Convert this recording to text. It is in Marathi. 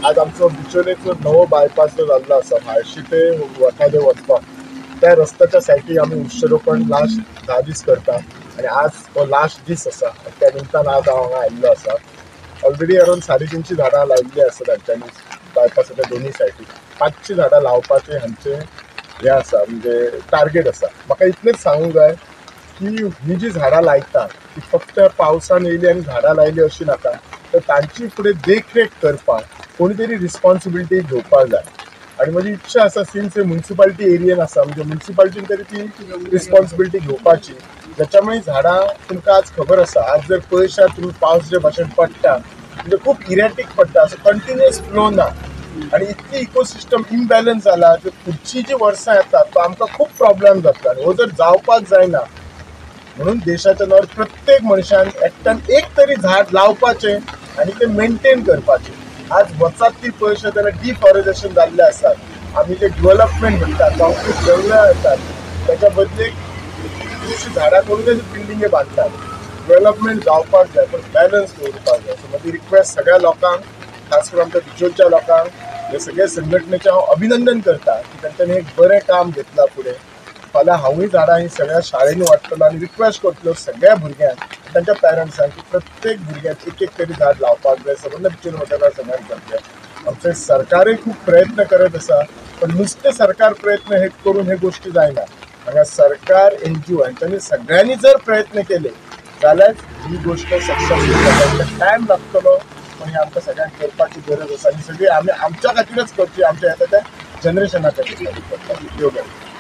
आज आमचो बिचोलेचो नवो बायपास जो जाल्लो आसा म्हाळशी ते वठादे वचपाक त्या रस्त्याच्या सायडीक आमी वृक्षारोपण लास्ट 10 दीस करता आणि आज तो लास्ट दीस आसा त्या निमतान आज हांव हांगा आयिल्लो आसा. ऑलरेडी अरावंड 350 झाडां लायिल्ली आसा तांच्यांनी बायपासाच्या दोन्ही सायडीक. 500 झाडां लावपाचे हांचे हे आसा म्हणजे टार्गेट आसा. म्हाका इतलेंच सांगूंक जाय की ही जी झाडां लायता ती फक्त पावसान येयली आनी झाडां लायली अशी नाका, तर तांची फुडें देखरेख करपाक कोणी तरी रिस्पॉन्सिबिलिटी घेवपाक जाय. आणि माझी इच्छा आसा सिन्स हे म्युन्सिपालिटी एरियेन आसा म्हणजे म्युन्सिपालिटीन तरी ती रिस्पॉन्सिबिलिटी घेवपाची. त्याच्यामुळे झाडां तुमकां आज खबर आसा आज जर पळयशात तुमी पावस जे भाशेन पडटा म्हणजे खूप इरेटीक पडटा, असो कंटिन्युअस फ्लो ना आणि इतकी इकोसिस्टम इम्बॅलन्स जाला की फुडची जी वर्सां येतात तो आमकां खूप प्रॉब्लेम जातलो आणि हो जर जावपाक जायना म्हणून देशाच्या नवर प्रत्येक मनशान एकट्यान एक तरी झाड लावपाचें आणि ते मेंटेन करपाचें. आज वचात ती पळयशे जाल्यार डिफॉरेस्टेशन जाल्लें आसा. आमी जे डेव्हलपमेंट म्हणटा कॉन्क्रीट जंगलां येतात त्याच्या बदलेक खुबशीं झाडां करून ते बिल्डिंगे बांदतात. डेव्हलपमेंट जावपाक जाय पण बॅलन्स दवरपाक जाय. सो म्हजी रिक्वेस्ट सगळ्या लोकांक खास करून आमच्या बिचोलच्या लोकांक हे सगळे संघटनेचे हांव अभिनंदन करता की तांच्यांनी एक बरें काम घेतलां फुडें. फाल्यां हांवूय झाडां ही सगळ्या शाळेंनी वाडटलो आनी रिक्वेस्ट करतलो सगळ्या भुरग्यांक तांच्या पेरंट्सांक की प्रत्येक भुरग्याक एक एक तरी झाड लावपाक जाय. सबंद बिचोल मतदारसंघात आमचे सरकारय खूब प्रयत्न करत आसा पण नुसते सरकार प्रयत्न हे करून हे गोष्टी जायना. हांगा सरकार NGO हांच्यांनी सगळ्यांनी जर प्रयत्न केले जाल्यार ही गोष्ट सक्सेसफूल जाता. टायम लागतलो पण हे आमकां सगळ्यांक करपाची गरज आसा आणि सगळी आमी आमच्या खातीरच करची, आमच्या येता त्या जनरेशना खातीर करपाची.